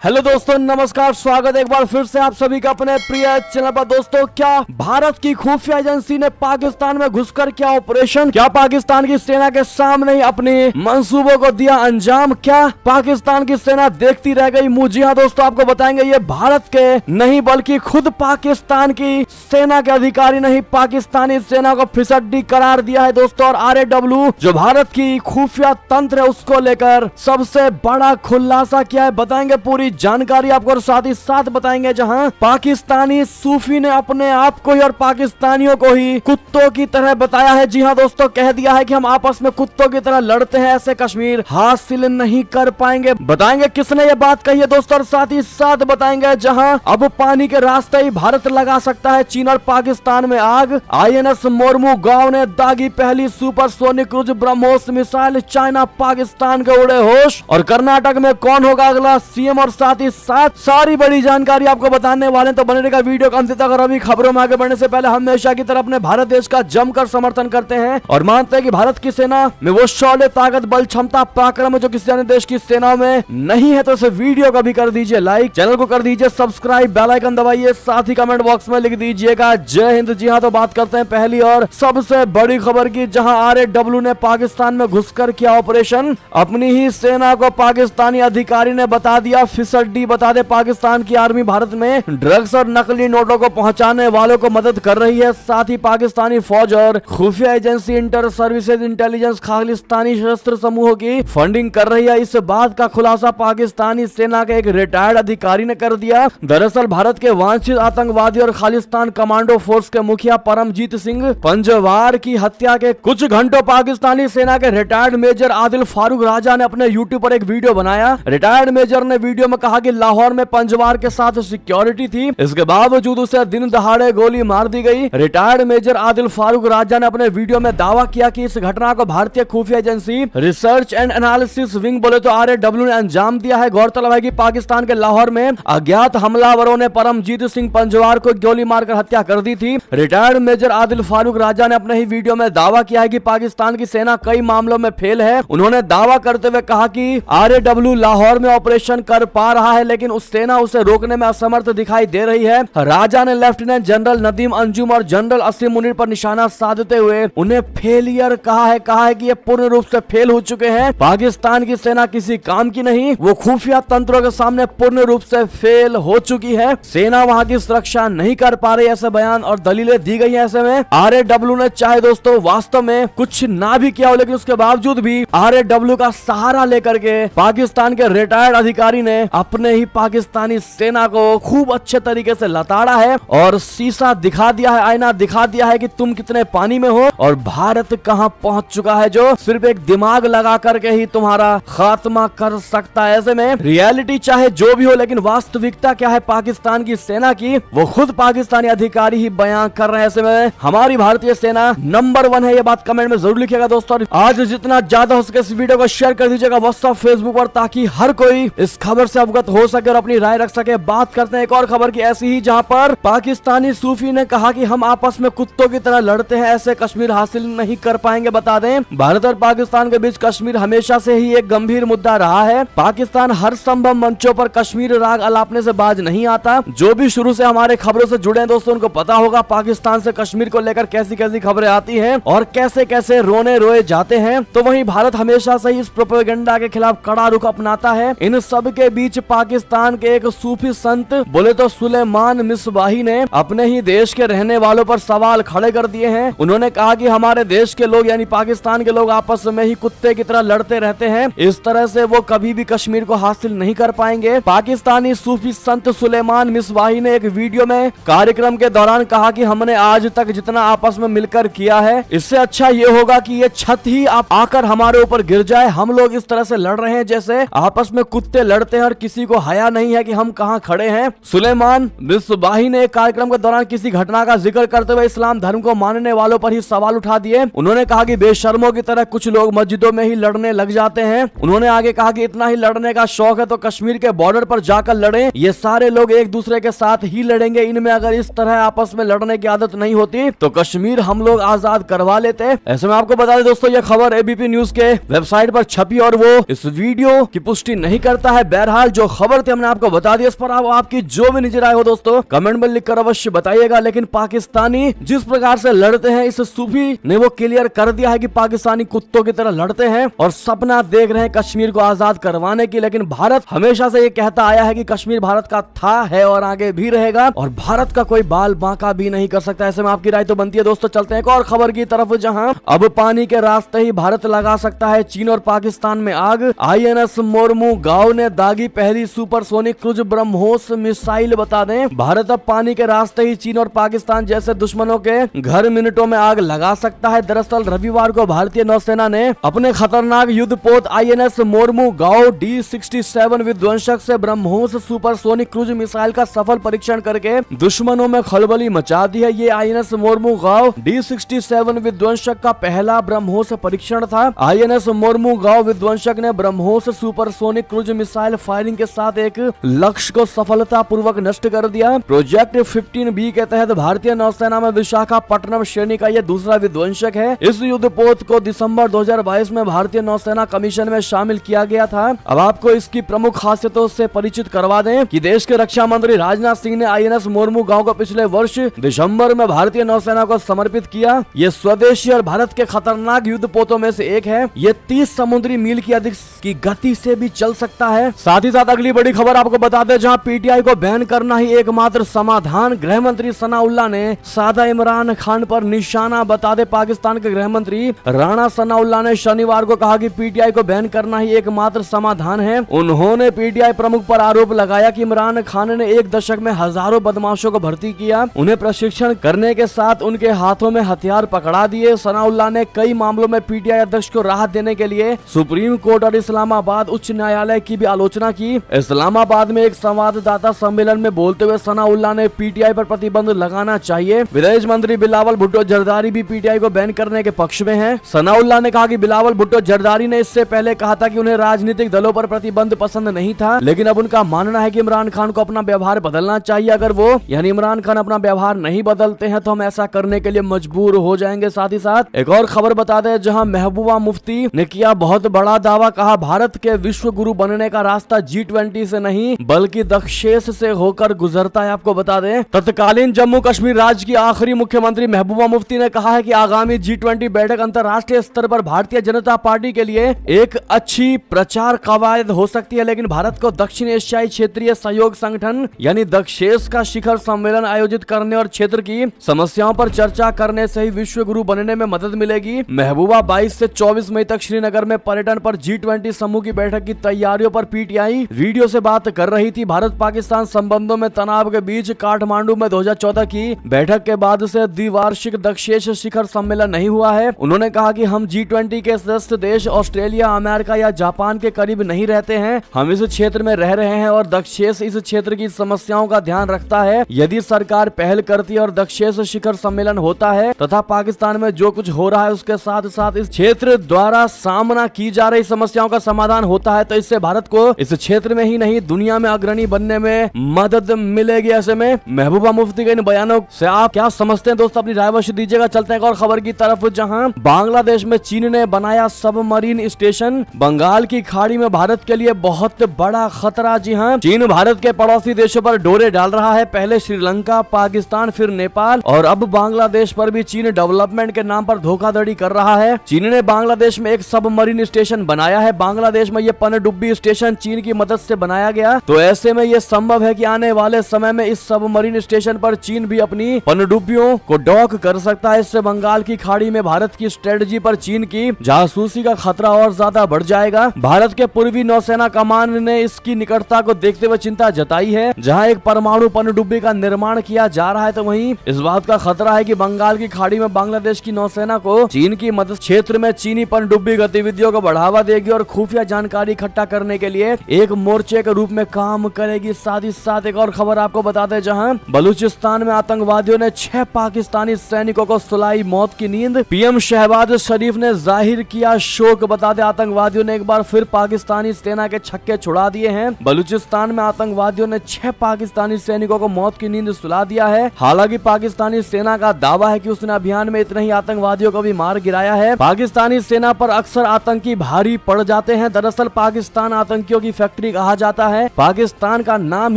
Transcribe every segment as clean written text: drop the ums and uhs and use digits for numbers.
Hello दोस्तों, नमस्कार। स्वागत है एक बार फिर से आप सभी का अपने प्रिय चैनल पर। दोस्तों, क्या भारत की खुफिया एजेंसी ने पाकिस्तान में घुसकर क्या ऑपरेशन, क्या पाकिस्तान की सेना के सामने ही अपने मंसूबों को दिया अंजाम, क्या पाकिस्तान की सेना देखती रह गई मुंह? जी हाँ दोस्तों, आपको बताएंगे ये भारत के नहीं बल्कि खुद पाकिस्तान की सेना के अधिकारी ने ही पाकिस्तानी सेना को फिसड्डी करार दिया है दोस्तों। और RAW जो भारत की खुफिया तंत्र है उसको लेकर सबसे बड़ा खुलासा किया है, बताएंगे पूरी जानकारी आपको। और साथ ही साथ बताएंगे जहां पाकिस्तानी सूफी ने अपने आप को ही और पाकिस्तानियों को ही कुत्तों की तरह बताया है। जी हां दोस्तों, कह दिया है कि हम आपस में कुत्तों की तरह लड़ते हैं, ऐसे कश्मीर हासिल नहीं कर पाएंगे। बताएंगे किसने ये बात कही है दोस्तों। और साथ ही साथ बताएंगे जहां अब पानी के रास्ते ही भारत लगा सकता है चीन और पाकिस्तान में आग। INS मोरमू गांव ने दागी पहली supersonic cruise BrahMos missile, China Pakistan के उड़े होश। और कर्नाटक में कौन होगा अगला CM, और साथ ही साथ सारी बड़ी जानकारी आपको बताने वाले हैं। तो बने रहेगा वीडियो का अंत तक। और अभी खबरों में आगे बढ़ने से पहले हमेशा की तरह अपने भारत देश का जमकर समर्थन करते हैं और मानते हैं कि भारत की सेना में वो शौर्य, ताकत, बल, क्षमता, पराक्रम जो किसी अन्य देश की सेना में नहीं है। तो इस वीडियो को भी कर दीजिए लाइक, चैनल को कर दीजिए सब्सक्राइब, बेल आइकन दबाइए, साथ ही कमेंट बॉक्स में लिख दीजिएगा जय हिंद। जी हाँ, तो बात करते हैं पहली और सबसे बड़ी खबर की, जहां RAW ने पाकिस्तान में घुसकर किया ऑपरेशन। अपनी ही सेना को पाकिस्तानी अधिकारी ने बता दिया फिसड्डी। बता दे, पाकिस्तान की आर्मी भारत में ड्रग्स और नकली नोटों को पहुंचाने वालों को मदद कर रही है। साथ ही पाकिस्तानी फौज और खुफिया agency inter services intelligence Khalistani सशस्त्र समूहों की फंडिंग कर रही है। इस बात का खुलासा पाकिस्तानी सेना के एक रिटायर्ड अधिकारी ने कर दिया। दरअसल भारत के वांछित आतंकवादी और खालिस्तान कमांडो फोर्स के मुखिया परमजीत सिंह पंजवार की हत्या के कुछ घंटों पाकिस्तानी सेना के रिटायर्ड मेजर आदिल फारूक राजा ने अपने यूट्यूब पर एक वीडियो बनाया। रिटायर्ड मेजर ने वीडियो में कहा कि लाहौर में पंजवार के साथ सिक्योरिटी थी, इसके बावजूद उसे दिन दहाड़े गोली मार दी गई। रिटायर्ड मेजर आदिल फारूक राजा ने अपने वीडियो में दावा किया कि इस घटना को भारतीय खुफिया agency research and analysis wing बोले तो RAW ने अंजाम दिया है। गौरतलब है कि पाकिस्तान के लाहौर में अज्ञात हमलावरों ने परमजीत सिंह पंजवार को गोली मारकर हत्या कर दी थी। रिटायर्ड मेजर आदिल फारूक राजा ने अपने ही वीडियो में दावा किया है कि पाकिस्तान की सेना कई मामलों में फेल है। उन्होंने दावा करते हुए कहा कि RAW लाहौर में ऑपरेशन कर पा रहा है, लेकिन उस सेना उसे रोकने में असमर्थ दिखाई दे रही है। राजा ने लेफ्टिनेंट जनरल नदीम अंजुम और जनरल असीम मुनीर पर निशाना साधते हुए उन्हें फेलियर कहा है कि ये पूर्ण रूप से फेल हो चुके हैं। पाकिस्तान की सेना किसी काम की नहीं, वो खुफिया तंत्रों के सामने पूर्ण रूप से फेल हो चुकी है। सेना वहां की सुरक्षा नहीं कर पा रही, ऐसे बयान और दलीलें दी गई है। ऐसे में RAW ने चाहे दोस्तों वास्तव में कुछ ना भी किया हो, लेकिन उसके बावजूद भी RAW का सहारा लेकर के पाकिस्तान के रिटायर्ड अधिकारी ने अपने ही पाकिस्तानी सेना को खूब अच्छे तरीके से लताड़ा है और शीशा दिखा दिया है, आईना दिखा दिया है कि तुम कितने पानी में हो और भारत कहां पहुंच चुका है, जो सिर्फ एक दिमाग लगा करके ही तुम्हारा खात्मा कर सकता है। ऐसे में रियलिटी चाहे जो भी हो, लेकिन वास्तविकता क्या है पाकिस्तान की सेना की, वो खुद पाकिस्तानी अधिकारी ही बयान कर रहे हैं। ऐसे में हमारी भारतीय सेना नंबर 1 है, ये बात कमेंट में जरूर लिखिएगा दोस्तों। आज जितना ज्यादा हो सके इस वीडियो को शेयर कर दीजिएगा व्हाट्सएप, फेसबुक पर, ताकि हर कोई इस खबर से अवगत हो सके और अपनी राय रख सके। बात करते हैं एक और खबर की ऐसी ही, जहां पर पाकिस्तानी सूफी ने कहा कि हम आपस में कुत्तों की तरह लड़ते हैं, ऐसे कश्मीर हासिल नहीं कर पाएंगे। बता दें, भारत और पाकिस्तान के बीच कश्मीर हमेशा से ही एक गंभीर मुद्दा रहा है। पाकिस्तान हर संभव मंचों पर कश्मीर राग अलापने से बाज नहीं आता। जो भी शुरू से हमारे खबरों से जुड़े हैं दोस्तों, उनको पता होगा पाकिस्तान से कश्मीर को लेकर कैसी कैसी खबरें आती हैं और कैसे कैसे रोने रोए जाते हैं। तो वहीं भारत हमेशा से ही इस प्रोपेगेंडा के खिलाफ कड़ा रुख अपनाता है। इन सब के बीच पाकिस्तान के एक सूफी संत बोले तो सुलेमान मिसबाही ने अपने ही देश के रहने वालों पर सवाल खड़े कर दिए हैं। उन्होंने कहा कि हमारे देश के लोग यानी पाकिस्तान के लोग आपस में ही कुत्ते की तरह लड़ते रहते हैं, इस तरह से वो कभी भी कश्मीर को हासिल नहीं कर पाएंगे। पाकिस्तानी सूफी संत सुलेमान मिसबाही ने एक वीडियो में कार्यक्रम के दौरान कहा कि हमने आज तक जितना आपस में मिलकर किया है, इससे अच्छा ये होगा कि ये छत ही आप आकर हमारे ऊपर गिर जाए। हम लोग इस तरह से लड़ रहे हैं जैसे आपस में कुत्ते लड़ते हैं और किसी को हया नहीं है कि हम कहां खड़े हैं। सुलेमान मिसबाही ने एक कार्यक्रम के दौरान किसी घटना का जिक्र करते हुए इस्लाम धर्म को मानने वालों पर ही सवाल उठा दिए। उन्होंने कहा कि बेशर्मों की तरह कुछ लोग मस्जिदों में ही लड़ने लग जाते हैं। उन्होंने आगे कहा कि इतना ही लड़ने का शौक है तो कश्मीर के बॉर्डर पर जाकर लड़ें, ये सारे लोग एक दूसरे के साथ ही लड़ेंगे। इनमें अगर इस तरह आपस में लड़ने की आदत नहीं होती तो कश्मीर हम लोग आजाद करवा लेते। ऐसे में आपको बता दें दोस्तों, यह खबर ABP न्यूज के वेबसाइट पर छपी और वो इस वीडियो की पुष्टि नहीं करता है। बहरहाल जो खबर थी हमने आपको बता दी, इस पर आपकी जो भी निजी राय हो दोस्तों कमेंट में लिखकर अवश्य बताइएगा। लेकिन पाकिस्तानी जिस प्रकार से लड़ते हैं, इस सूफी ने वो क्लियर कर दिया है कि पाकिस्तानी कुत्तों की तरह लड़ते हैं और सपना देख रहे हैं कश्मीर को आजाद करवाने की। लेकिन भारत हमेशा से ये कहता आया है कि कश्मीर भारत का था, है और आगे भी रहेगा और भारत का कोई बाल बांका भी नहीं कर सकता। ऐसे में आपकी राय तो बनती है दोस्तों। चलते हैं एक और खबर की तरफ, जहां अब पानी के रास्ते ही भारत लगा सकता है चीन और पाकिस्तान में आग। INS मोरमू गांव ने दागी पहली सुपरसोनिक क्रूज ब्रह्मोस मिसाइल। बता दें भारत अब पानी के रास्ते ही चीन और पाकिस्तान जैसे दुश्मनों के घर मिनटों में आग लगा सकता है। दरअसल रविवार को भारतीय नौसेना ने अपने खतरनाक युद्धपोत INS मोरमू गांव D-67 विध्वंसक से ब्रह्मोस सुपरसोनिक क्रूज मिसाइल का सफल परीक्षण करके दुश्मनों में खलबली मचा दी है। ये INS मोरमू गांव D-67 विध्वंसक का पहला ब्रह्मोस परीक्षण था। INS मोरमू गांव विध्वंसक ने BrahMos supersonic cruise missile firing के साथ एक लक्ष्य को सफलता पूर्वक नष्ट कर दिया। प्रोजेक्ट 15B के तहत भारतीय नौसेना में विशाखापट्टनम श्रेणी का यह दूसरा विध्वंसक है। इस युद्धपोत को दिसंबर 2022 में भारतीय नौसेना कमीशन में शामिल किया गया था। अब आपको इसकी प्रमुख खासियतों से परिचित करवा दें कि देश के रक्षा मंत्री राजनाथ सिंह ने INS मोरमू गांव को पिछले वर्ष दिसंबर में भारतीय नौसेना को समर्पित किया। ये स्वदेशी और भारत के खतरनाक युद्धपोतों में से एक है। ये 30 समुद्री मील की अधिक की गति से भी चल सकता है। साथ ही साथ अगली बड़ी खबर आपको बता दें, जहां PTI को बैन करना ही एकमात्र समाधान। गृह मंत्री सनाउल्लाह ने साधा इमरान खान पर निशाना। बता दें पाकिस्तान के गृह मंत्री राणा सनाउल्लाह ने शनिवार को कहा कि PTI को बैन करना ही एकमात्र समाधान है। उन्होंने PTI प्रमुख पर आरोप लगाया कि इमरान खान ने एक दशक में हजारों बदमाशों को भर्ती किया, उन्हें प्रशिक्षण करने के साथ उनके हाथों में हथियार पकड़ा दिए। सनाउल्लाह ने कई मामलों में PTI अध्यक्ष को राहत देने के लिए सुप्रीम कोर्ट और इस्लामाबाद उच्च न्यायालय की भी आलोचना की। इस्लामाबाद में एक संवाददाता सम्मेलन में बोलते हुए सनाउल्लाह ने PTI पर प्रतिबंध लगाना चाहिए। विदेश मंत्री बिलावल भुट्टो जरदारी भी PTI को बैन करने के पक्ष में हैं। सनाउल्लाह ने कहा कि बिलावल भुट्टो जरदारी ने इससे पहले कहा था कि उन्हें राजनीतिक दलों पर प्रतिबंध पसंद नहीं था, लेकिन अब उनका मानना है कि इमरान खान को अपना व्यवहार बदलना चाहिए। अगर वो यानी इमरान खान अपना व्यवहार नहीं बदलते हैं तो हम ऐसा करने के लिए मजबूर हो जाएंगे। साथ ही साथ एक और खबर बता दें, जहां महबूबा मुफ्ती ने किया बहुत बड़ा दावा। कहा भारत के विश्व गुरु बनने का रास्ता G20 से नहीं बल्कि दक्षेश से होकर गुजरता है। आपको बता दें तत्कालीन जम्मू कश्मीर राज्य की आखिरी मुख्यमंत्री महबूबा मुफ्ती ने कहा है कि आगामी G20 बैठक अंतर्राष्ट्रीय स्तर पर भारतीय जनता पार्टी के लिए एक अच्छी प्रचार कवायद हो सकती है, लेकिन भारत को दक्षिण एशियाई क्षेत्रीय सहयोग संगठन यानी दक्षेश का शिखर सम्मेलन आयोजित करने और क्षेत्र की समस्याओं पर चर्चा करने से ही विश्व गुरु बनने में मदद मिलेगी। महबूबा 22 से 24 मई तक श्रीनगर में पर्यटन पर G20 समूह की बैठक की तैयारियों पर PTI वीडियो से बात कर रही थी। भारत पाकिस्तान संबंधों में तनाव के बीच काठमांडू में 2014 की बैठक के बाद से द्विवार्षिक दक्षेश शिखर सम्मेलन नहीं हुआ है। उन्होंने कहा कि हम G20 के सदस्य देश ऑस्ट्रेलिया, अमेरिका या जापान के करीब नहीं रहते हैं, हम इस क्षेत्र में रह रहे हैं और दक्षेश इस क्षेत्र की समस्याओं का ध्यान रखता है। यदि सरकार पहल करती है और दक्षेश शिखर सम्मेलन होता है तथा पाकिस्तान में जो कुछ हो रहा है उसके साथ साथ इस क्षेत्र द्वारा सामना की जा रही समस्याओं का समाधान होता है, तो इससे भारत को इस क्षेत्र में ही नहीं दुनिया में अग्रणी बनने में मदद मिलेगी। ऐसे में महबूबा मुफ्ती के इन बयानों से आप क्या समझते हैं दोस्तों, अपनी राय अवश्य दीजिएगा। चलते हैं एक और खबर की तरफ, जहां बांग्लादेश में चीन ने बनाया सबमरीन स्टेशन। बंगाल की खाड़ी में भारत के लिए बहुत बड़ा खतरा। जी हां, चीन भारत के पड़ोसी देशों पर डोरे डाल रहा है। पहले श्रीलंका, पाकिस्तान, फिर नेपाल और अब बांग्लादेश पर भी चीन डेवलपमेंट के नाम पर धोखाधड़ी कर रहा है। चीन ने बांग्लादेश में एक सबमरीन स्टेशन बनाया है। बांग्लादेश में यह पनडुब्बी स्टेशन चीन की मदद से बनाया गया, तो ऐसे में यह संभव है कि आने वाले समय में इस सबमरीन स्टेशन पर चीन भी अपनी पनडुब्बियों को डॉक कर सकता है। इससे बंगाल की खाड़ी में भारत की स्ट्रेटजी पर चीन की जासूसी का खतरा और ज्यादा बढ़ जाएगा। भारत के पूर्वी नौसेना कमान ने इसकी निकटता को देखते हुए चिंता जताई है। जहां एक परमाणु पनडुब्बी का निर्माण किया जा रहा है, तो वहीं इस बात का खतरा है कि बंगाल की खाड़ी में बांग्लादेश की नौसेना को चीन की मदद क्षेत्र में चीनी पनडुब्बी गतिविधियों को बढ़ावा देगी और खुफिया जानकारी इकट्ठा करने के लिए एक मोर्चे के रूप में काम करेगी। साथ ही साथ एक और खबर आपको बता दें, जहां बलूचिस्तान में आतंकवादियों ने 6 पाकिस्तानी सैनिकों को सुलाई मौत की नींद। PM शहबाज शरीफ ने जाहिर किया शोक। बता दें आतंकवादियों ने एक बार फिर पाकिस्तानी सेना के छक्के छुड़ा दिए हैं। बलूचिस्तान में आतंकवादियों ने 6 पाकिस्तानी सैनिकों को मौत की नींद सुला दिया है। हालांकि पाकिस्तानी सेना का दावा है कि उसने अभियान में इतने ही आतंकवादियों को भी मार गिराया है। पाकिस्तानी सेना पर अक्सर आतंकी भारी पड़ जाते हैं। दरअसल पाकिस्तान आतंकियों की फैक्ट्री फैक्ट्री कहा जाता है। पाकिस्तान का नाम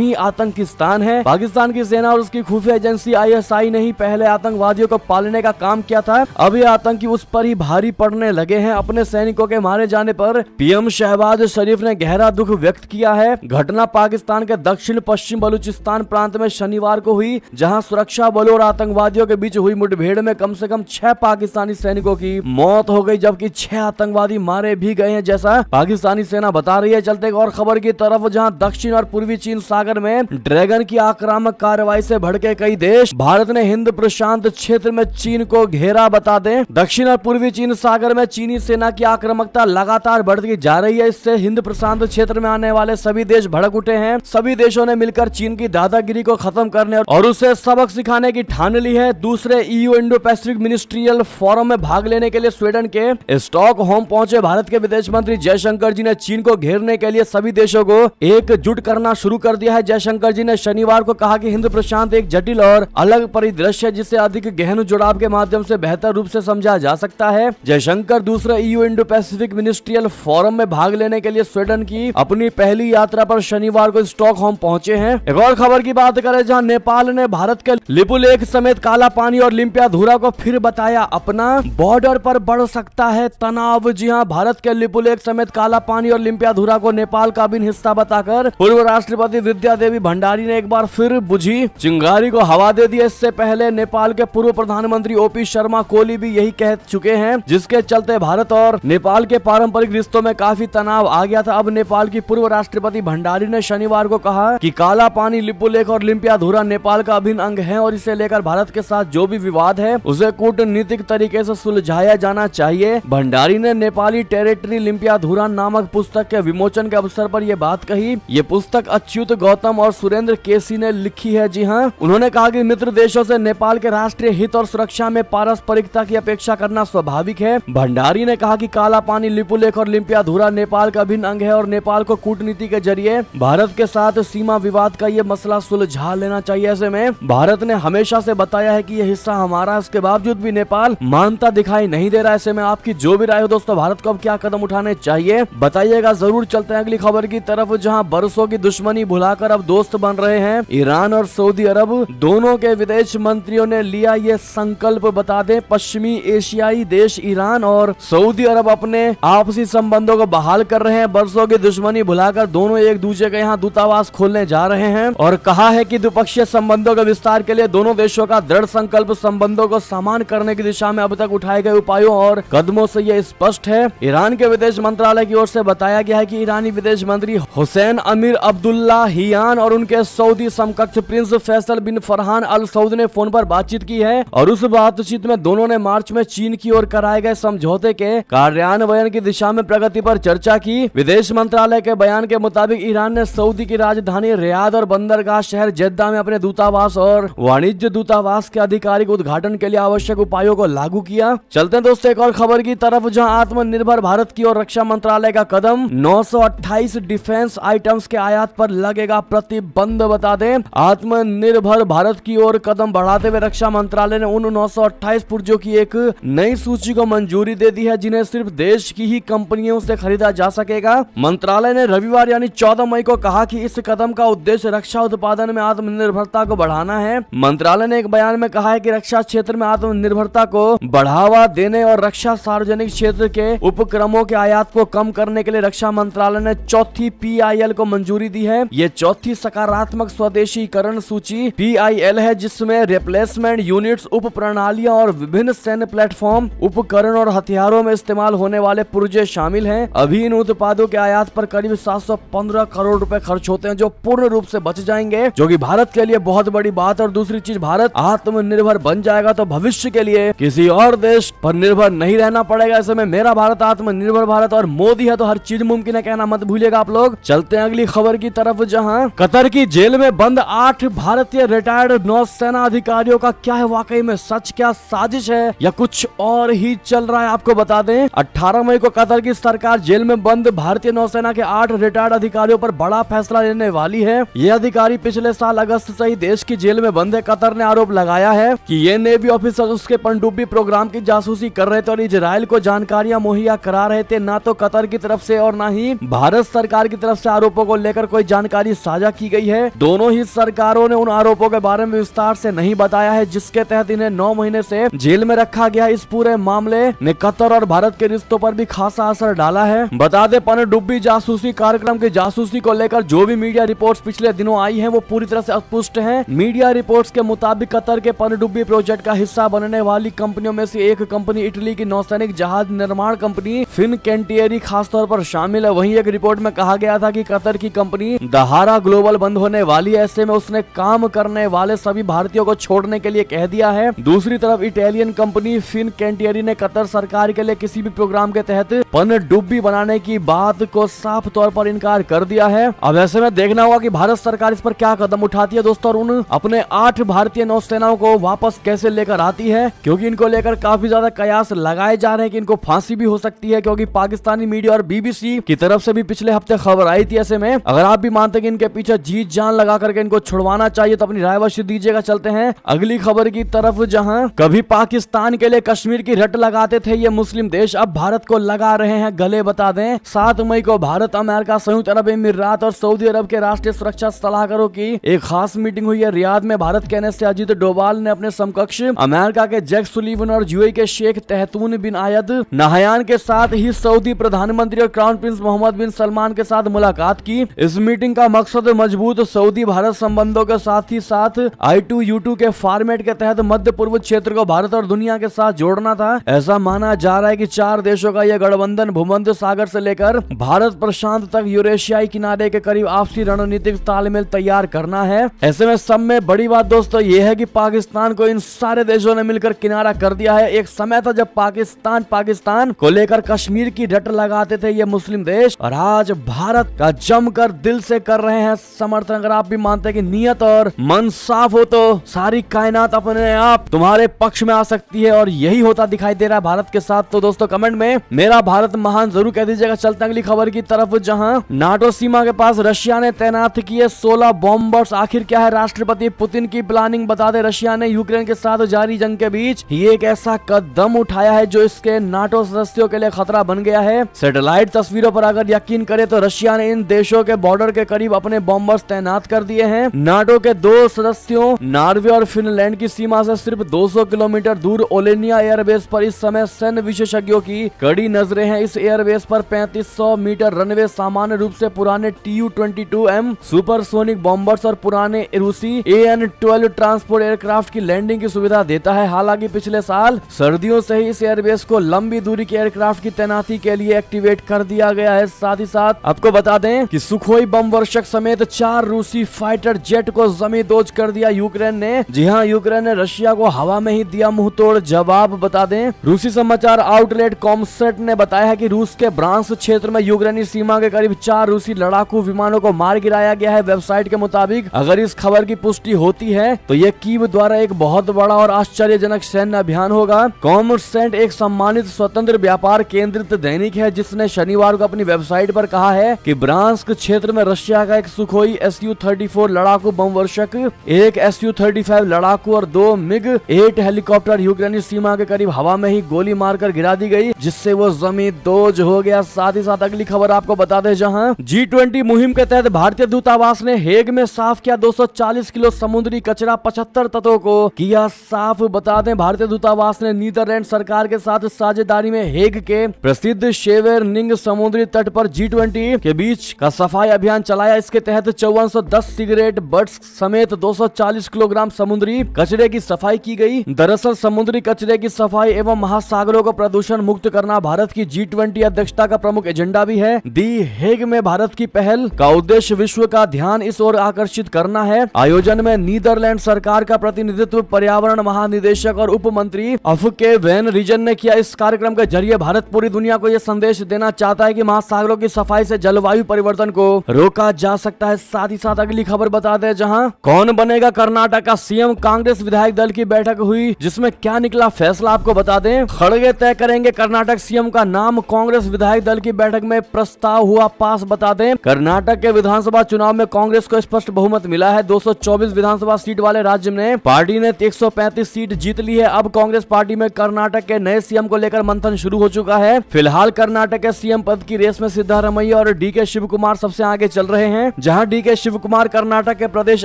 ही आतंकिस्तान है। पाकिस्तान की सेना और उसकी खुफिया एजेंसी ISI ने ही पहले आतंकवादियों को पालने का काम किया था। अब ये आतंकी उस पर ही भारी पड़ने लगे हैं। अपने सैनिकों के मारे जाने पर PM शहबाज शरीफ ने गहरा दुख व्यक्त किया है। घटना पाकिस्तान के दक्षिण पश्चिम बलूचिस्तान प्रांत में शनिवार को हुई, जहां सुरक्षा बलों और आतंकवादियों के बीच हुई मुठभेड़ में कम से कम 6 पाकिस्तानी सैनिकों की मौत हो गई, जबकि 6 आतंकवादी मारे भी गए हैं, जैसा पाकिस्तानी सेना बता रही है। चलते एक और खबर की तरफ, जहां दक्षिण और पूर्वी चीन सागर में ड्रैगन की आक्रामक कार्रवाई से भड़के कई देश। भारत ने हिंद प्रशांत क्षेत्र में चीन को घेरा। बता दें, दक्षिण और पूर्वी चीन सागर में चीनी सेना की आक्रामकता लगातार बढ़ती जा रही है। इससे हिंद प्रशांत क्षेत्र में आने वाले सभी देश भड़क उठे हैं। सभी देशों ने मिलकर चीन की दादागिरी को खत्म करने और उसे सबक सिखाने की ठान ली है। दूसरे EU Indo Pacific ministerial forum में भाग लेने के लिए स्वीडन के स्टॉकहोम पहुंचे भारत के विदेश मंत्री जयशंकर जी ने चीन को घेरने के लिए सभी देशों को एकजुट करना शुरू कर दिया है। जयशंकर जी ने शनिवार को कहा कि हिंद प्रशांत एक जटिल और अलग परिदृश्य है, जिसे अधिक गहन जुड़ाव के माध्यम से बेहतर रूप से समझा जा सकता है। जयशंकर दूसरे EU Indo Pacific ministerial forum में भाग लेने के लिए स्वीडन की अपनी पहली यात्रा पर शनिवार को स्टॉकहोम पहुंचे हैं। एक और खबर की बात करें, जहां नेपाल ने भारत के लिपुलेख समेत काला पानी और लिम्पियाधुरा को फिर बताया अपना। बॉर्डर पर बढ़ सकता है तनाव। जी हां, भारत के लिपुलेख समेत काला पानी और लिम्पियाधुरा को नेपाल का अभिन्न हिस्सा बताकर पूर्व राष्ट्रपति विद्या देवी भंडारी ने एक बार फिर बुझी चिंगारी को हवा दे दी। इससे पहले नेपाल के पूर्व प्रधानमंत्री OP शर्मा कोली भी यही कह चुके हैं, जिसके चलते भारत और नेपाल के पारंपरिक रिश्तों में काफी तनाव आ गया था। अब नेपाल की पूर्व राष्ट्रपति भंडारी ने शनिवार को कहा कि काला पानी, लिपुलेख और लिम्पियाधुरा नेपाल का अभिन्न अंग है और इसे लेकर भारत के साथ जो भी विवाद है उसे कूटनीतिक तरीके से सुलझाया जाना चाहिए। भंडारी ने नेपाली टेरिटरी लिम्पियाधुरा नामक पुस्तक के विमोचन के अवसर पर यह बात कही। ये पुस्तक अच्युत गौतम और सुरेंद्र केसी ने लिखी है। जी हाँ, उन्होंने कहा कि मित्र देशों से नेपाल के राष्ट्रीय हित और सुरक्षा में पारस्परिकता की अपेक्षा करना स्वाभाविक है। भंडारी ने कहा कि काला पानी, लिपुलेख और लिम्पियाधुरा नेपाल का अभिन्न अंग है और नेपाल को कूटनीति के जरिए भारत के साथ सीमा विवाद का ये मसला सुलझा लेना चाहिए। ऐसे में भारत ने हमेशा से बताया है कि यह हिस्सा हमारा, इसके बावजूद भी नेपाल मानता दिखाई नहीं दे रहा है। ऐसे में आपकी जो भी राय हो दोस्तों, भारत को अब क्या कदम उठाने चाहिए बताइएगा जरूर। चलते हैं अगली खबर की तरफ, जहां बरसों की दुश्मनी भुलाकर अब दोस्त बन रहे हैं ईरान और सऊदी अरब। दोनों के विदेश मंत्रियों ने लिया ये संकल्प। बता दें, पश्चिमी एशियाई देश ईरान और सऊदी अरब अपने आपसी संबंधों को बहाल कर रहे हैं। बरसों की दुश्मनी भुलाकर दोनों एक दूसरे के यहाँ दूतावास खोलने जा रहे हैं और कहा है कि द्विपक्षीय संबंधों के विस्तार के लिए दोनों देशों का दृढ़ संकल्प संबंधों को समान करने की दिशा में अब तक उठाए गए उपायों और कदमों से यह स्पष्ट है। ईरान के विदेश मंत्रालय की ओर से बताया गया है कि ईरानी विदेश मंत्री हुसैन अमीर अब्दुल्लाहियान और उनके सऊदी समकक्ष प्रिंस फैसल बिन फरहान अल सऊद ने फोन पर बातचीत की है और उस बातचीत में दोनों ने मार्च में चीन की ओर कराए गए समझौते के कार्यान्वयन की दिशा में प्रगति पर चर्चा की। विदेश मंत्रालय के बयान के मुताबिक ईरान ने सऊदी की राजधानी रियाद और बंदरगाह शहर जेद्दा में अपने दूतावास और वाणिज्य दूतावास के आधिकारिक उद्घाटन के लिए आवश्यक उपायों को लागू किया। चलते हैं दोस्तों एक और खबर की तरफ, जहां आत्मनिर्भर भारत की ओर रक्षा मंत्रालय का कदम। 928 डिफेंस आइटम्स के आयात पर लगेगा प्रतिबंध। बता दें, आत्मनिर्भर भारत की ओर कदम बढ़ाते हुए रक्षा मंत्रालय ने उन 928 पुर्जों की एक नई सूची को मंजूरी दे दी है जिन्हें सिर्फ देश की ही कंपनियों से खरीदा जा सकेगा। मंत्रालय ने रविवार यानी 14 मई को कहा कि इस कदम का उद्देश्य रक्षा उत्पादन में आत्मनिर्भरता को बढ़ाना है। मंत्रालय ने एक बयान में कहा है कि रक्षा क्षेत्र में आत्मनिर्भरता को बढ़ावा देने और रक्षा सार्वजनिक क्षेत्र के उपक्रमों के आयात को कम करने के लिए रक्षा मंत्रालय ने चौथी PIL को मंजूरी दी है। ये चौथी सकारात्मक स्वदेशीकरण सूची PIL है, जिसमें रिप्लेसमेंट यूनिट्स, उप प्रणालियां और विभिन्न सैन्य प्लेटफॉर्म, उपकरण और हथियारों में इस्तेमाल होने वाले पुर्जे शामिल हैं। अभी इन उत्पादों के आयात पर करीब 715 करोड़ रुपए खर्च होते हैं जो पूर्ण रूप से बच जाएंगे, जो कि भारत के लिए बहुत बड़ी बात। और दूसरी चीज, भारत आत्मनिर्भर बन जाएगा तो भविष्य के लिए किसी और देश पर निर्भर नहीं रहना पड़ेगा। ऐसे में मेरा भारत आत्मनिर्भर भारत और मोदी है तो हर चीज मुमकिन है कहना मत भूलिएगा आप लोग। चलते हैं अगली खबर की तरफ, जहां कतर की जेल में बंद 8 भारतीय रिटायर्ड नौसेना अधिकारियों का क्या है वाकई में सच, क्या साजिश है या कुछ और ही चल रहा है आपको बता दें। 18 मई को कतर की सरकार जेल में बंद भारतीय नौसेना के 8 रिटायर्ड अधिकारियों पर बड़ा फैसला लेने वाली है। ये अधिकारी पिछले साल अगस्त से ही देश की जेल में बंद है। कतर ने आरोप लगाया है कि ये नेवी ऑफिसर उसके पनडुब्बी प्रोग्राम की जासूसी कर रहे थे और इजराइल को जानकारियां मुहैया करा रहे थे। ना तो कतर की तरफ से और ना ही भारत सरकार सरकार की तरफ से आरोपों को लेकर कोई जानकारी साझा की गई है। दोनों ही सरकारों ने उन आरोपों के बारे में विस्तार से नहीं बताया है, जिसके तहत इन्हें 9 महीने से जेल में रखा गया। इस पूरे मामले ने कतर और भारत के रिश्तों पर भी खासा असर डाला है। बता दें, पनडुब्बी जासूसी कार्यक्रम की जासूसी को लेकर जो भी मीडिया रिपोर्ट्स पिछले दिनों आई हैं, वो पूरी तरह से अस्पष्ट हैं। मीडिया रिपोर्ट्स के मुताबिक कतर के पनडुब्बी प्रोजेक्ट का हिस्सा बनने वाली कंपनियों में से एक कंपनी इटली की नौसैनिक जहाज निर्माण कंपनी फिनकेंटिएरी खासतौर पर शामिल है। वहीं एक रिपोर्ट में कहा गया था कि कतर की कंपनी दहारा ग्लोबल बंद होने वाली है, ऐसे में उसने काम करने वाले सभी भारतीयों को छोड़ने के लिए कह दिया है। दूसरी तरफ इटालियन कंपनी फिनकेंटिएरी ने कतर सरकार के लिए किसी भी प्रोग्राम के तहत पनडुब्बी बनाने की बात को साफ तौर पर इनकार कर दिया है। अब ऐसे में देखना होगा कि भारत सरकार इस पर क्या कदम उठाती है दोस्तों, और उन अपने 8 भारतीय नौसेनाओं को वापस कैसे लेकर आती है, क्योंकि इनको लेकर काफी ज्यादा कयास लगाए जा रहे हैं कि इनको फांसी भी हो सकती है, क्योंकि पाकिस्तानी मीडिया और बीबीसी की तरफ से भी पिछले हफ्ते खबर आई थी। ऐसे में अगर आप भी मानते हैं कि इनके पीछे जीत जान लगा करके इनको छुड़वाना चाहिए तो अपनी राय अवश्य दीजिएगा। चलते हैं अगली खबर की तरफ, जहां कभी पाकिस्तान के लिए कश्मीर की रट लगाते थे ये मुस्लिम देश, अब भारत को लगा रहे हैं गले। बता दें, 7 मई को भारत, अमेरिका, संयुक्त अरब अमीरात और सऊदी अरब के राष्ट्रीय सुरक्षा सलाहकारों की एक खास मीटिंग हुई है रियाद में। भारत कहने से अजीत डोभाल ने अपने समकक्ष अमेरिका के जैक सुलीवन और यूएई के शेख तहतून बिन आयद नहयान के साथ ही सऊदी प्रधानमंत्री और क्राउन प्रिंस मोहम्मद बिन सलमान के साथ मुलाकात की। इस मीटिंग का मकसद मजबूत सऊदी भारत संबंधों के साथ ही साथ I2U2 के फॉर्मेट के तहत मध्य पूर्व क्षेत्र को भारत और दुनिया के साथ जोड़ना था। ऐसा माना जा रहा है कि 4 देशों का यह गठबंधन भूमध्य सागर से लेकर भारत प्रशांत तक यूरेशियाई किनारे के करीब आपसी रणनीतिक तालमेल तैयार करना है। ऐसे में सब में बड़ी बात दोस्तों ये है कि पाकिस्तान को इन सारे देशों ने मिलकर किनारा कर दिया है। एक समय था जब पाकिस्तान को लेकर कश्मीर की रट लगाते थे ये मुस्लिम देश, और आज भारत का जमकर दिल से कर रहे हैं समर्थन। अगर आप भी मानते हैं कि नियत और मन साफ हो तो सारी कायनात अपने आप तुम्हारे पक्ष में आ सकती है, और यही होता दिखाई दे रहा है भारत के साथ। तो दोस्तों कमेंट में मेरा भारत महान जरूर कह दीजिएगा। चलते अगली खबर की तरफ, जहां नाटो सीमा के पास रशिया ने तैनात किए 16 बॉम्बर्स। आखिर क्या है राष्ट्रपति पुतिन की प्लानिंग? बता दें, रशिया ने यूक्रेन के साथ जारी जंग के बीच ये एक ऐसा कदम उठाया है जो इसके नाटो सदस्यों के लिए खतरा बन गया है। सैटेलाइट तस्वीरों पर अगर यकीन करें तो रशिया ने इन देशों के बॉर्डर के करीब अपने बॉम्बर्स तैनात कर दिए हैं। नाटो के 2 सदस्यों नॉर्वे और फिनलैंड की सीमा से सिर्फ 200 किलोमीटर दूर ओलेनिया एयरबेस पर इस समय सैन्य विशेषज्ञों की कड़ी नजरें हैं। इस एयरबेस पर 3500 मीटर रनवे, सामान्य रूप से पुराने Tu-22M सुपरसोनिक बॉम्बर्स और पुराने रूसी AN-12 ट्रांसपोर्ट एयरक्राफ्ट की लैंडिंग की सुविधा देता है। हालांकि पिछले साल सर्दियों से ही इस एयरबेस को लंबी दूरी के एयरक्राफ्ट की तैनाती के लिए एक्टिवेट कर दिया गया है। साथ ही साथ आपको बता दें कि सुखोई बम वर्षक समेत 4 रूसी फाइटर जेट को जमींदोज कर दिया यूक्रेन ने। जी हां, यूक्रेन ने रशिया को हवा में ही दिया मुंहतोड़ जवाब। बता दें, रूसी समाचार आउटलेट कॉमसेट ने बताया है कि रूस के ब्रांस क्षेत्र में यूक्रेनी सीमा के करीब 4 रूसी लड़ाकू विमानों को मार गिराया गया है। वेबसाइट के मुताबिक अगर इस खबर की पुष्टि होती है तो यह कीव द्वारा एक बहुत बड़ा और आश्चर्यजनक सैन्य अभियान होगा। कॉमसेट एक सम्मानित स्वतंत्र व्यापार केंद्रित दैनिक है, जिसने शनिवार को अपनी वेबसाइट पर कहा है कि ब्रांस्क क्षेत्र में रशिया का एक सुखोई Su-34 लड़ाकू बम वर्षक, एक Su-35 लड़ाकू और 2 MiG-8 हेलीकॉप्टर यूक्रेनी सीमा के करीब हवा में ही गोली मारकर गिरा दी गई, जिससे वो जमींदोज हो गया। साथ ही साथ अगली खबर आपको बता दें, जहां G20 मुहिम के तहत भारतीय दूतावास ने हेग में साफ किया 240 किलो समुद्री कचरा, 75 तत्वों को किया साफ। बता दें, भारतीय दूतावास ने नीदरलैंड सरकार के साथ साझेदारी में हेग के प्रसिद्ध शेवेरनिंग समुद्री तट पर G20 के बीच का सफाई अभियान चलाया। इसके तहत 5410 सिगरेट बट्स समेत 240 किलोग्राम समुद्री कचरे की सफाई की गई। दरअसल समुद्री कचरे की सफाई एवं महासागरों को प्रदूषण मुक्त करना भारत की G20 अध्यक्षता का प्रमुख एजेंडा भी है। दी हेग में भारत की पहल का उद्देश्य विश्व का ध्यान इस ओर आकर्षित करना है। आयोजन में नीदरलैंड सरकार का प्रतिनिधित्व पर्यावरण महानिदेशक और उप मंत्री अफके वैन रीजन ने किया। इस कार्यक्रम के जरिए भारत पूरी दुनिया को यह संदेश देना चाहता है कि महासागरों की सफाई से जलवायु परिवर्तन को रोका जा सकता है। साथ ही साथ अगली खबर बता दें, जहां कौन बनेगा कर्नाटक का सीएम, कांग्रेस विधायक दल की बैठक हुई, जिसमें क्या निकला फैसला आपको बता दें। खड़गे तय करेंगे कर्नाटक सीएम का नाम, कांग्रेस विधायक दल की बैठक में प्रस्ताव हुआ पास। बता दें, कर्नाटक के विधानसभा चुनाव में कांग्रेस को स्पष्ट बहुमत मिला है। 224 विधानसभा सीट वाले राज्य में पार्टी ने 135 सीट जीत ली है। अब कांग्रेस पार्टी में कर्नाटक के नए सीएम को लेकर मंथन शुरू हो चुका है। फिलहाल कर्नाटक के सीएम पद की रेस में सिद्धारमैया और और डीके शिव कुमार सबसे आगे चल रहे हैं। जहां डीके शिव कुमार कर्नाटक के प्रदेश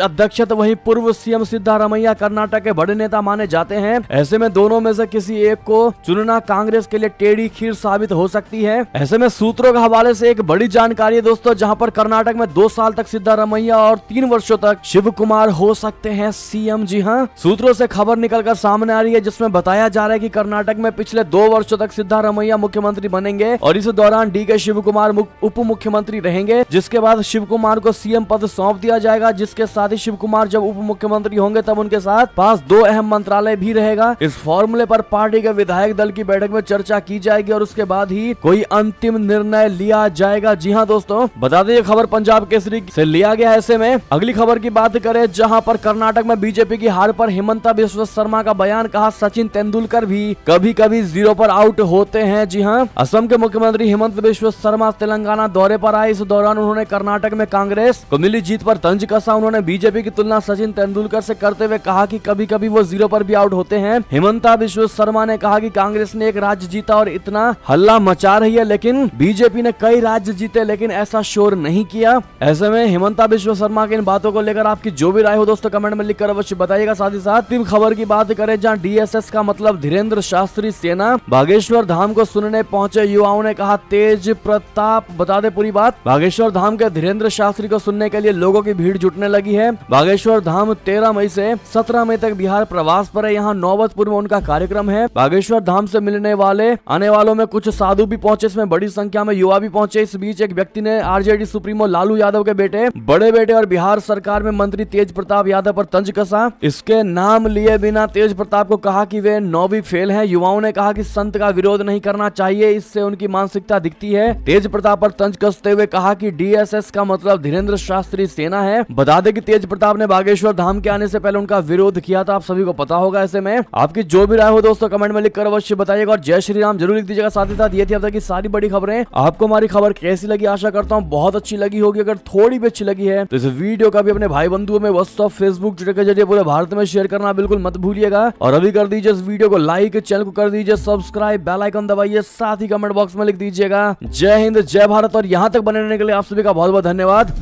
अध्यक्ष तो वहीं पूर्व सीएम सिद्धारमैया कर्नाटक के बड़े नेता माने जाते हैं। ऐसे में दोनों में से किसी एक को चुनना कांग्रेस के लिए टेढ़ी खीर साबित हो सकती है। ऐसे में सूत्रों के हवाले से एक बड़ी जानकारी है दोस्तों, जहां पर कर्नाटक में 2 साल तक सिद्धारमैया और 3 वर्षों तक शिव कुमार हो सकते हैं सीएम। जी हाँ, सूत्रों से खबर निकलकर सामने आ रही है जिसमें बताया जा रहा है कि कर्नाटक में पिछले 2 वर्षों तक सिद्धारमैया मुख्यमंत्री बनेंगे और इस दौरान डीके शिव कुमार उप मुख्यमंत्री रहेंगे, जिसके बाद शिव कुमार को सीएम पद सौंप दिया जाएगा। जिसके साथ ही शिव कुमार जब उप मुख्यमंत्री होंगे तब उनके साथ पास 2 अहम मंत्रालय भी रहेगा। इस फॉर्मूले पर पार्टी के विधायक दल की बैठक में चर्चा की जाएगी और उसके बाद ही कोई अंतिम निर्णय लिया जाएगा। जी हाँ दोस्तों, बता दें ये खबर पंजाब केसरी से लिया गया। ऐसे में अगली खबर की बात करें, जहां पर कर्नाटक में बीजेपी की हार पर हिमंता बिस्वा शर्मा का बयान, कहा सचिन तेंदुलकर भी कभी कभी 0 पर आउट होते हैं। जी हाँ, असम के मुख्यमंत्री हिमंता बिस्वा शर्मा तेलंगाना दौरे पर आए। इस दौरान उन्होंने कर्नाटक में कांग्रेस को मिली जीत पर तंज कसा। उन्होंने बीजेपी की तुलना सचिन तेंदुलकर से करते हुए कहा कि कभी कभी वो 0 पर भी आउट होते हैं। हिमंता बिस्वा शर्मा ने कहा कि कांग्रेस ने एक राज्य जीता और इतना हल्ला मचा रही है, लेकिन बीजेपी ने कई राज्य जीते लेकिन ऐसा शोर नहीं किया। ऐसे में हिमंता बिस्वा शर्मा की इन बातों को लेकर आपकी जो भी राय हो दोस्तों कमेंट में लिखकर अवश्य बताइएगा। साथ ही साथ टीम खबर की बात करें, जहां डीएसएस का मतलब धीरेन्द्र शास्त्री सेना बागेश्वर धाम को सुनने पहुंचे युवाओं ने कहा तेज प्रताप। बता दे पूरी बात, बागेश्वर धाम के धीरेन्द्र शास्त्री को सुनने के लिए लोगों की भीड़ जुटने लगी है। बागेश्वर धाम 13 मई से 17 मई तक बिहार प्रवास पर है। यहाँ नौबतपुर में उनका कार्यक्रम है। बागेश्वर धाम से मिलने वाले आने वालों में कुछ साधु भी पहुंचे, इसमें बड़ी संख्या में युवा भी पहुंचे। इस बीच एक व्यक्ति ने आरजेडी सुप्रीमो लालू यादव के बड़े बेटे और बिहार सरकार में मंत्री तेज प्रताप यादव पर तंज कसा। इसके नाम लिए बिना तेज प्रताप को कहा कि वे 9वीं फेल हैं। युवाओं ने कहा कि संत का विरोध नहीं करना चाहिए, इससे उनकी मानसिकता दिखती है। तेज प्रताप पर तंज कसते हुए कहा कि डीएसएस का मतलब धीरेन्द्र शास्त्री सेना है। बता दें कि तेज प्रताप ने बागेश्वर धाम के आने से पहले उनका विरोध किया था, आप सभी को पता होगा। ऐसे में आपकी जो भी राय हो दोस्तों कमेंट में लिखकर अवश्य बताइएगा और जय श्री राम जरूर लिख दीजिएगा। साथ ही साथ ये थी अब तक की सारी बड़ी खबरें। आपको हमारी खबर कैसी लगी, आशा करता हूँ बहुत अच्छी लगी होगी। अगर थोड़ी भी अच्छी लगी है तो इस वीडियो का भी अपने भाई बंधुओं में व्हाट्सएप फेसबुक ट्विटर के जरिए पूरे भारत में शेयर करना बिल्कुल मत भूलिएगा। और अभी कर दीजिए इस वीडियो को लाइक, चैनल को कर दीजिए सब्सक्राइब, बेल आइकन दबाइए, साथ ही कमेंट बॉक्स में लिख दीजिएगा जय हिंद जय भारत। और यहाँ तक बने रहने के लिए आप सभी का बहुत बहुत धन्यवाद।